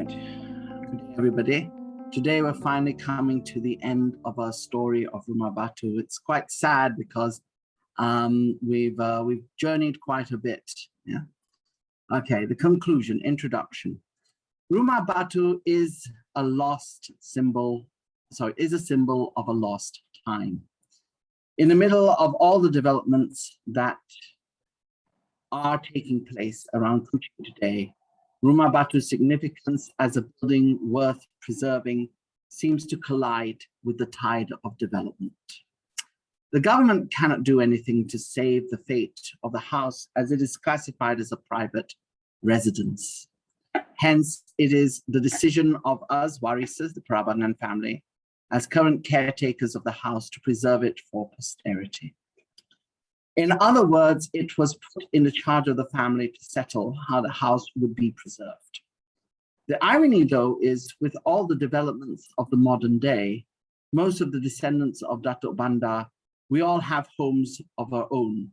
Good day, everybody. Today we're finally coming to the end of our story of Rumah Batu. It's quite sad because we've journeyed quite a bit. Yeah. Okay. The conclusion, introduction. Rumah Batu is a symbol of a lost time. In the middle of all the developments that are taking place around Kuching today, Rumah Batu's significance as a building worth preserving seems to collide with the tide of development. The government cannot do anything to save the fate of the house as it is classified as a private residence. Hence, it is the decision of us, Warises, the Prabangan family, as current caretakers of the house to preserve it for posterity. In other words, it was put in the charge of the family to settle how the house would be preserved. The irony, though, is with all the developments of the modern day, most of the descendants of Datuk Banda, we all have homes of our own.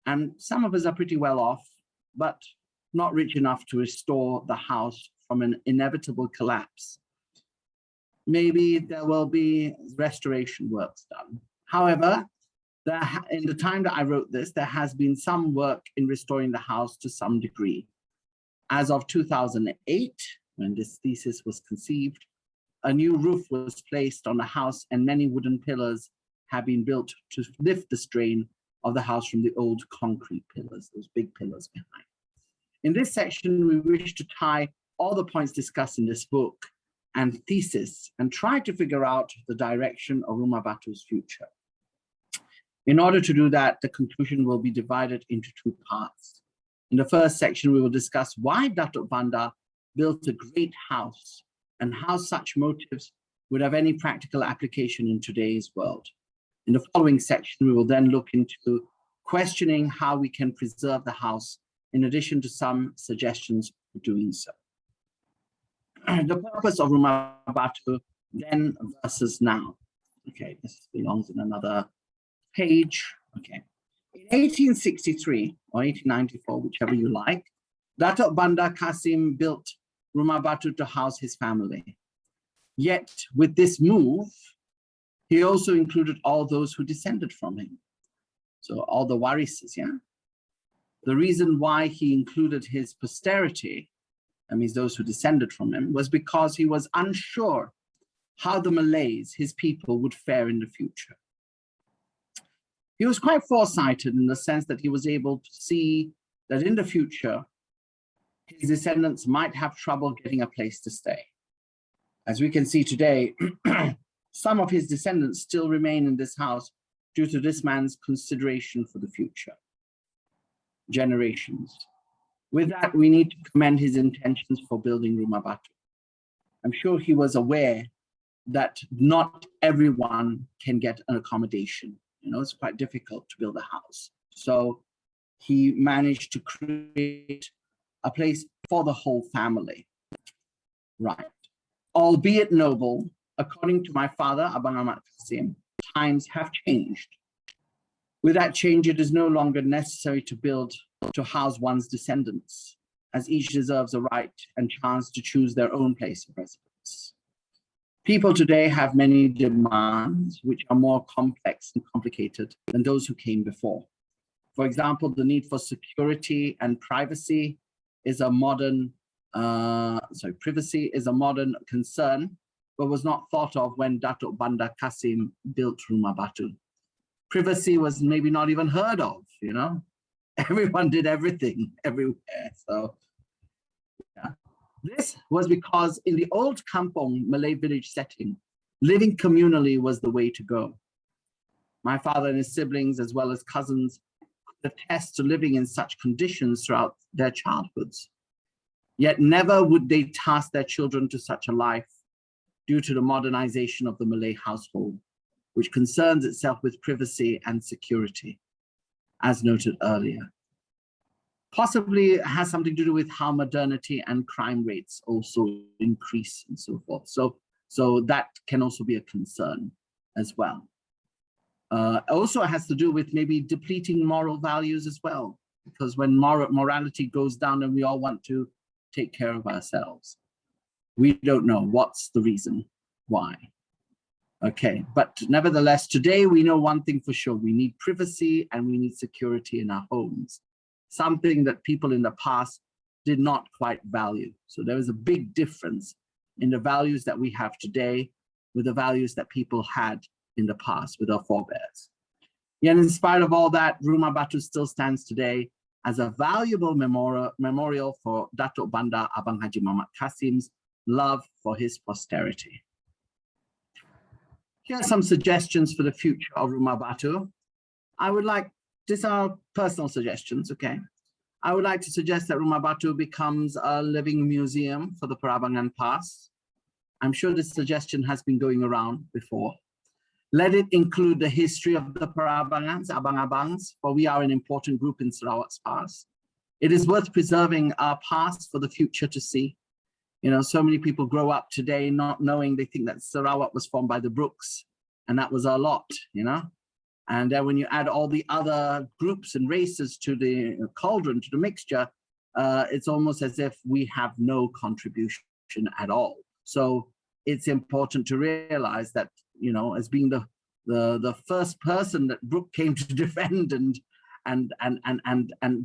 And some of us are pretty well off, but not rich enough to restore the house from an inevitable collapse. Maybe there will be restoration works done. However, in the time that I wrote this, there has been some work in restoring the house to some degree. As of 2008, when this thesis was conceived, a new roof was placed on the house and many wooden pillars have been built to lift the strain of the house from the old concrete pillars, those big pillars behind. In this section, we wish to tie all the points discussed in this book and thesis and try to figure out the direction of Rumah Batu's future. In order to do that, the conclusion will be divided into two parts. In the first section, we will discuss why Datuk Banda built a great house and how such motives would have any practical application in today's world. In the following section, we will then look into questioning how we can preserve the house, in addition to some suggestions for doing so. The purpose of Rumah Batu then versus now. Okay, this belongs in another page. Okay. In 1863 or 1894, whichever you like, Datuk Banda Kasim built Rumah Batu to house his family. Yet with this move, he also included all those who descended from him. So all the warises, yeah? The reason why he included his posterity, that means those who descended from him, was because he was unsure how the Malays, his people, would fare in the future. He was quite foresighted in the sense that he was able to see that in the future, his descendants might have trouble getting a place to stay. As we can see today, some of his descendants still remain in this house due to this man's consideration for the future generations. With that, we need to commend his intentions for building Rumah Batu. I'm sure he was aware that not everyone can get an accommodation. You know, it's quite difficult to build a house. So he managed to create a place for the whole family. Right. Albeit noble, according to my father, Abang Ahmad Kasim, times have changed. With that change, it is no longer necessary to house one's descendants, as each deserves a right and chance to choose their own place of residence. People today have many demands which are more complex and complicated than those who came before. For example, the need for security and privacy is a modern, privacy is a modern concern, but was not thought of when Datuk Banda Kasim built Rumah Batu. Privacy was maybe not even heard of, you know? Everyone did everything everywhere, so yeah. This was because in the old kampong Malay village setting, living communally was the way to go. My father and his siblings, as well as cousins, could attest to living in such conditions throughout their childhoods. Yet never would they task their children to such a life due to the modernization of the Malay household, which concerns itself with privacy and security, as noted earlier. Possibly it has something to do with how modernity and crime rates also increase and so forth. So that can also be a concern as well. Also has to do with maybe depleting moral values as well, because when morality goes down, then we all want to take care of ourselves. We don't know what's the reason why. Okay, but nevertheless, today we know one thing for sure. We need privacy and we need security in our homes, something that people in the past did not quite value. So there is a big difference in the values that we have today with the values that people had in the past with our forebears. Yet in spite of all that, Rumah Batu still stands today as a valuable memorial for Datuk Bandar Abang Haji Muhammad Qasim's love for his posterity. Here are some suggestions for the future of Rumah Batu. These are personal suggestions, okay? I would like to suggest that Rumah Batu becomes a living museum for the Parabangan past. I'm sure this suggestion has been going around before. Let it include the history of the Parabangans, Abang-Abangs, for we are an important group in Sarawak's past. It is worth preserving our past for the future to see. You know, so many people grow up today not knowing, they think that Sarawak was formed by the Brooks, and that was our lot, you know? And then when you add all the other groups and races to the cauldron, to the mixture, it's almost as if we have no contribution at all. So it's important to realize that, you know, as being the first person that Brooke came to defend and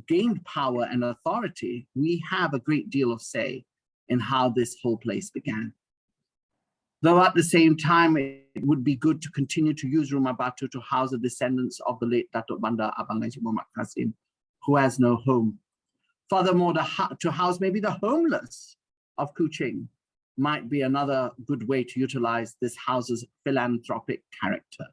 gained power and authority, we have a great deal of say in how this whole place began. Though at the same time, it would be good to continue to use Rumah Batu to house the descendants of the late Datuk Bandar Abang Haji Muhammad Qasim, who has no home. Furthermore, to house maybe the homeless of Kuching might be another good way to utilize this house's philanthropic character.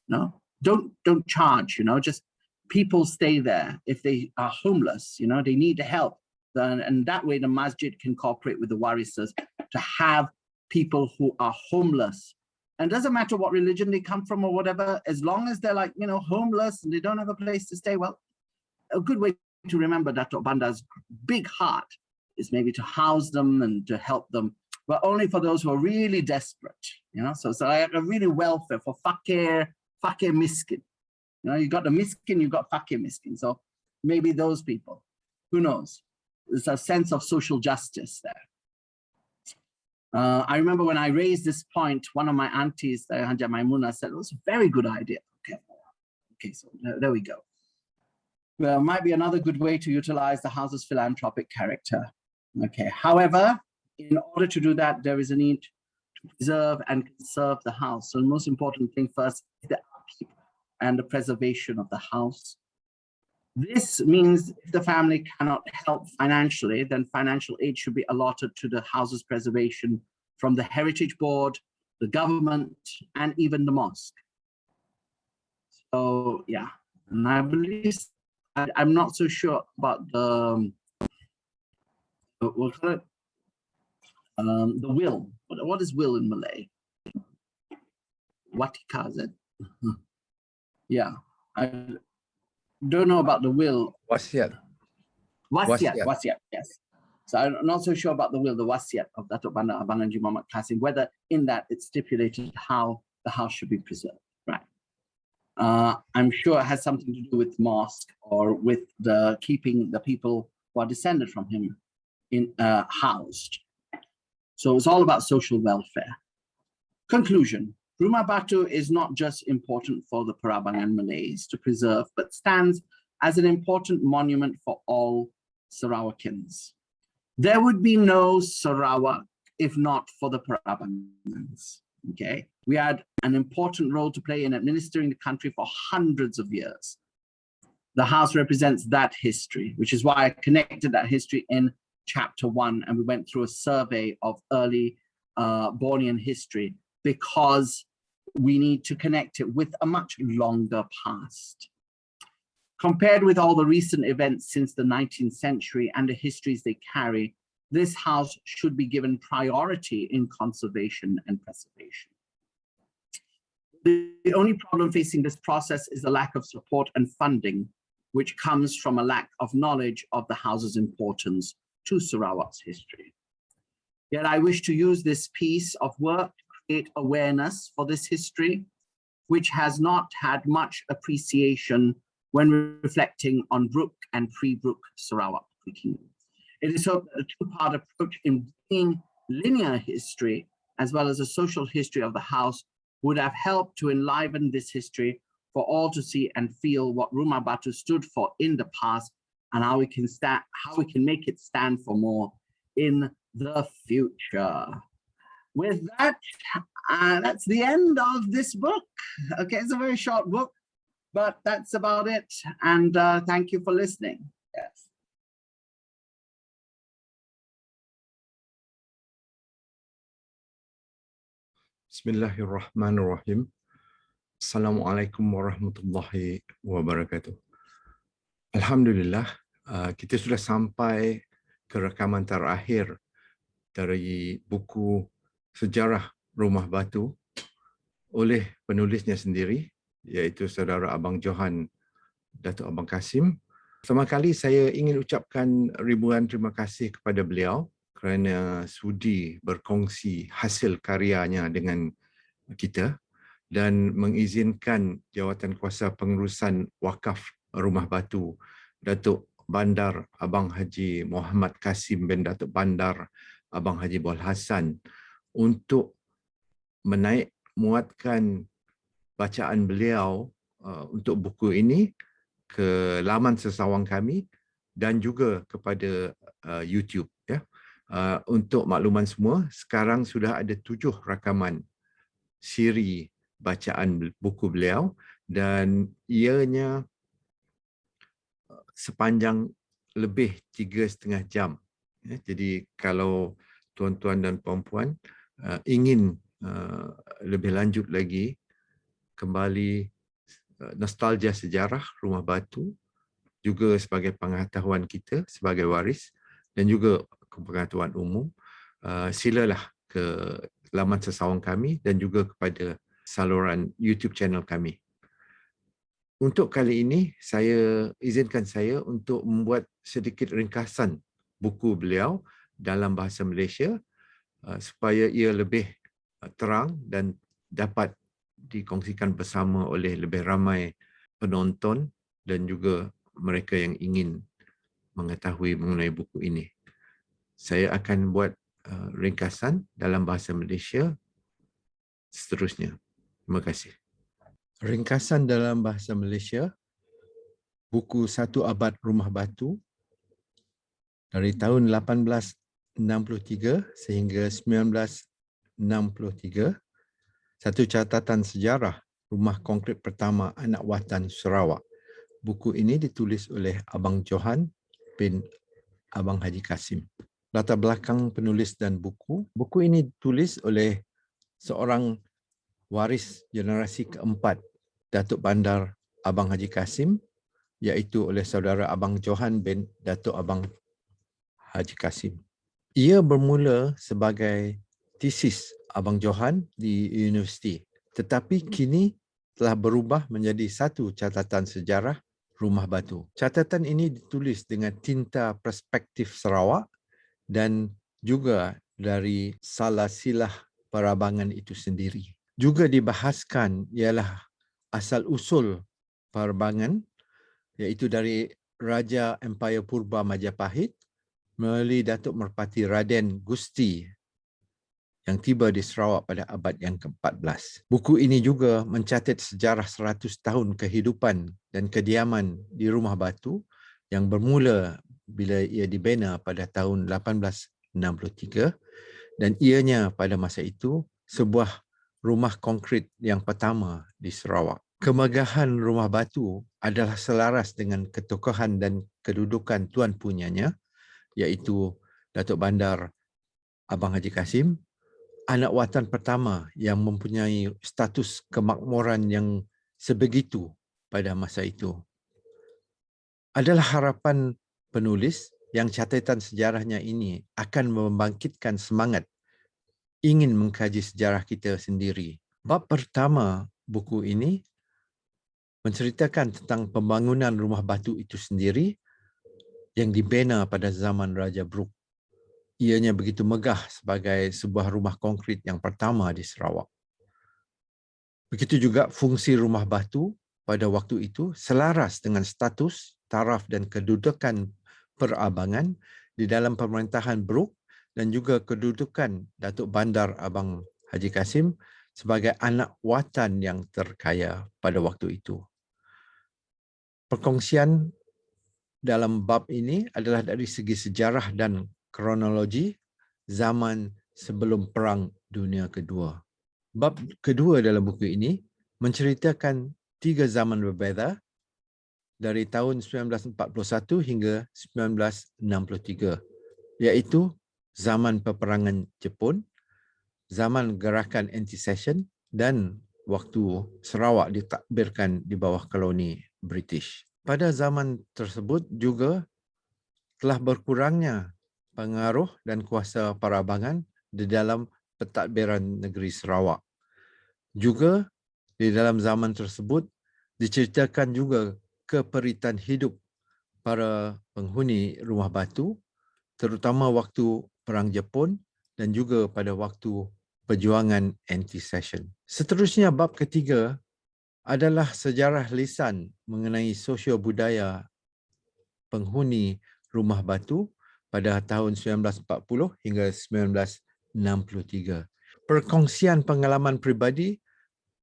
No, don't charge, you know, just people stay there. If they are homeless, you know, they need help. And that way the masjid can cooperate with the warisas to have people who are homeless. And it doesn't matter what religion they come from or whatever, as long as they're like, you know, homeless and they don't have a place to stay. Well, a good way to remember Datuk Bandar's big heart is maybe to house them and to help them, but only for those who are really desperate, you know? So like a really welfare for fakir miskin. You know, you got the miskin, you got fakir miskin. So maybe those people, who knows? There's a sense of social justice there. I remember when I raised this point, one of my aunties, Hanja Maimuna, said, it was a very good idea. Okay, so there we go. Well, might be another good way to utilize the house's philanthropic character. Okay, however, in order to do that, there is a need to preserve and conserve the house. So the most important thing first is the upkeep and the preservation of the house. This means if the family cannot help financially, then financial aid should be allotted to the house's preservation from the Heritage Board, the government, and even the mosque. So yeah, and I believe, I'm not so sure about the, we'll call it, the will. What is will in Malay? Watika, is it? Yeah, I don't know about the will. Wasiat. Wasiat, yes. So I'm not so sure about the will, the wasiat of Datuk Bandar Abang Haji Muhammad Qasim, whether in that it's stipulated how the house should be preserved, right? I'm sure it has something to do with mosque or with the keeping the people who are descended from him in housed. So it's all about social welfare. Conclusion. Rumah Batu is not just important for the Parabangan Malays to preserve, but stands as an important monument for all Sarawakins. There would be no Sarawak if not for the Parabangans, okay? We had an important role to play in administering the country for hundreds of years. The house represents that history, which is why I connected that history in chapter 1, and we went through a survey of early Bornean history, because we need to connect it with a much longer past. Compared with all the recent events since the 19th century and the histories they carry, this house should be given priority in conservation and preservation. The only problem facing this process is the lack of support and funding, which comes from a lack of knowledge of the house's importance to Sarawak's history. Yet I wish to use this piece of work to create awareness for this history, which has not had much appreciation when reflecting on Brooke and pre-Brooke Sarawak. It is hoped that a two-part approach in bringing linear history, as well as a social history of the house, would have helped to enliven this history for all to see and feel what Rumah Batu stood for in the past, and how we can make it stand for more in the future. With that, that's the end of this book. Okay, it's a very short book, but that's about it. And thank you for listening. Yes. Bismillahirrahmanirrahim. Assalamualaikum warahmatullahi wabarakatuh. Alhamdulillah, kita sudah sampai ke rakaman terakhir dari buku Sejarah Rumah Batu oleh penulisnya sendiri, iaitu saudara Abang Johan, Datuk Abang Kasim. Pertama kali saya ingin ucapkan ribuan terima kasih kepada beliau kerana sudi berkongsi hasil karyanya dengan kita dan mengizinkan Jawatankuasa Pengurusan Wakaf Rumah Batu, Datuk Bandar Abang Haji Muhammad Kasim bin Datuk Bandar Abang Haji Bol Hassan untuk menaik muatkan bacaan beliau untuk buku ini ke laman sesawang kami dan juga kepada YouTube. Ya. Untuk makluman semua, sekarang sudah ada 7 rakaman siri bacaan buku beliau dan ianya sepanjang lebih 3,5 jam. Ya, jadi kalau tuan-tuan dan puan-puan ingin lebih lanjut lagi kembali nostalgia sejarah Rumah Batu juga sebagai pengetahuan kita sebagai waris dan juga pengetahuan umum, silalah ke laman sesawang kami dan juga kepada saluran YouTube channel kami. Untuk kali ini, izinkan saya untuk membuat sedikit ringkasan buku beliau dalam bahasa Malaysia supaya ia lebih terang dan dapat dikongsikan bersama oleh lebih ramai penonton dan juga mereka yang ingin mengetahui mengenai buku ini. Saya akan buat ringkasan dalam bahasa Malaysia seterusnya. Terima kasih. Ringkasan dalam bahasa Malaysia, buku 1 Abad Rumah Batu dari tahun 1863 sehingga 1963, satu catatan sejarah rumah konkrit pertama anak watan Sarawak. Buku ini ditulis oleh Abang Johan bin Abang Haji Kasim. Latar belakang penulis dan buku. Buku ini ditulis oleh seorang waris generasi keempat Datuk Bandar Abang Haji Kasim, iaitu oleh saudara Abang Johan bin Datuk Abang Haji Kasim. Ia bermula sebagai tesis Abang Johan di universiti, tetapi kini telah berubah menjadi satu catatan sejarah Rumah Batu. Catatan ini ditulis dengan tinta perspektif Sarawak dan juga dari silsilah perabangan itu sendiri. Juga dibahaskan ialah asal-usul perabangan, iaitu dari Raja Empayar Purba Majapahit melalui Datuk Merpati Raden Gusti yang tiba di Sarawak pada abad yang ke-14. Buku ini juga mencatat sejarah 100 tahun kehidupan dan kediaman di Rumah Batu yang bermula bila ia dibina pada tahun 1863 dan ianya pada masa itu sebuah rumah konkrit yang pertama di Sarawak. Kemegahan Rumah Batu adalah selaras dengan ketokohan dan kedudukan tuan punyanya, iaitu Datuk Bandar Abang Haji Kasim, anak watan pertama yang mempunyai status kemakmuran yang sebegitu pada masa itu. Adalah harapan penulis yang catatan sejarahnya ini akan membangkitkan semangat ingin mengkaji sejarah kita sendiri. Bab pertama buku ini menceritakan tentang pembangunan Rumah Batu itu sendiri yang dibina pada zaman Raja Brooke. Ianya begitu megah sebagai sebuah rumah konkrit yang pertama di Sarawak. Begitu juga fungsi Rumah Batu pada waktu itu selaras dengan status, taraf dan kedudukan perabangan di dalam pemerintahan Brooke dan juga kedudukan Datuk Bandar Abang Haji Kasim sebagai anak watan yang terkaya pada waktu itu. Perkongsian dalam bab ini adalah dari segi sejarah dan kronologi zaman sebelum Perang Dunia Kedua. Bab kedua dalam buku ini menceritakan 3 zaman berbeza dari tahun 1941 hingga 1963, iaitu zaman peperangan Jepun, zaman gerakan anti-secession dan waktu Sarawak ditakbirkan di bawah koloni British. Pada zaman tersebut juga telah berkurangnya pengaruh dan kuasa parabangan di dalam pentadbiran negeri Sarawak. Juga di dalam zaman tersebut diceritakan juga keperitan hidup para penghuni Rumah Batu, terutama waktu Perang Jepun dan juga pada waktu perjuangan anti-secession. Seterusnya, bab ketiga adalah sejarah lisan mengenai sosio-budaya penghuni Rumah Batu pada tahun 1940 hingga 1963. Perkongsian pengalaman pribadi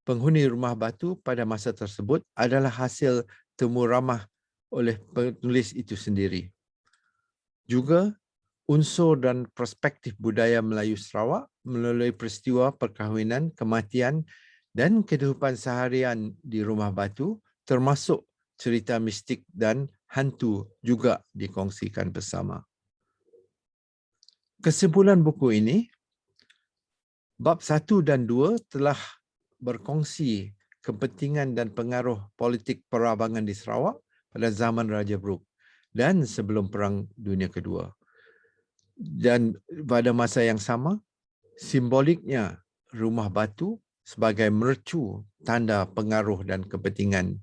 penghuni Rumah Batu pada masa tersebut adalah hasil temu ramah oleh penulis itu sendiri. Juga unsur dan perspektif budaya Melayu Sarawak melalui peristiwa perkahwinan, kematian dan kehidupan seharian di Rumah Batu, termasuk cerita mistik dan hantu juga dikongsikan bersama. Kesimpulan buku ini, bab 1 dan 2 telah berkongsi kepentingan dan pengaruh politik perabangan di Sarawak pada zaman Raja Brooke dan sebelum Perang Dunia Kedua. Dan pada masa yang sama, simboliknya Rumah Batu sebagai mercu tanda pengaruh dan kepentingan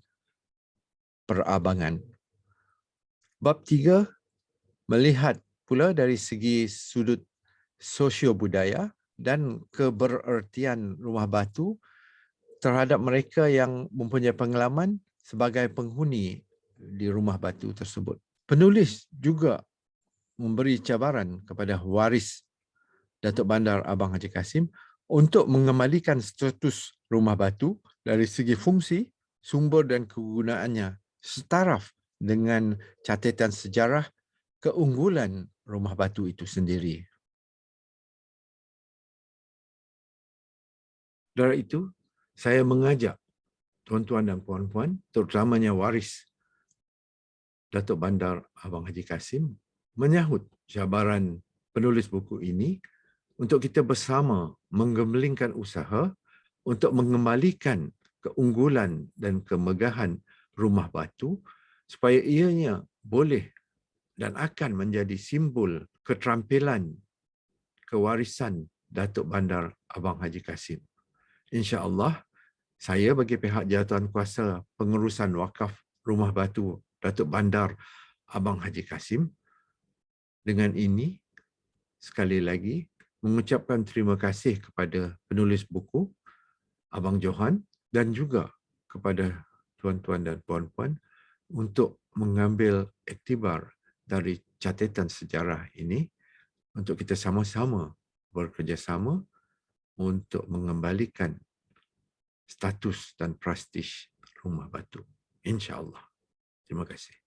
perabangan. Bab 3 melihat pula dari segi sudut sosio-budaya dan keberertian Rumah Batu terhadap mereka yang mempunyai pengalaman sebagai penghuni di Rumah Batu tersebut. Penulis juga memberi cabaran kepada waris Datuk Bandar Abang Haji Kasim untuk mengembalikan status Rumah Batu dari segi fungsi, sumber dan kegunaannya setaraf dengan catatan sejarah keunggulan Rumah Batu itu sendiri. Dari itu, saya mengajak tuan-tuan dan puan-puan, terutamanya waris Datuk Bandar Abang Haji Kasim, menyahut cabaran penulis buku ini untuk kita bersama menggemblingkan usaha untuk mengembalikan keunggulan dan kemegahan Rumah Batu supaya ianya boleh dan akan menjadi simbol keterampilan kewarisan Datuk Bandar Abang Haji Kasim. InsyaAllah, saya bagi pihak Jawatankuasa Pengurusan Wakaf Rumah Batu Datuk Bandar Abang Haji Kasim, dengan ini sekali lagi mengucapkan terima kasih kepada penulis buku Abang Johan dan juga kepada tuan-tuan dan puan-puan untuk mengambil iktibar dari catatan sejarah ini untuk kita sama-sama bekerjasama untuk mengembalikan status dan prestij Rumah Batu. InsyaAllah. Terima kasih.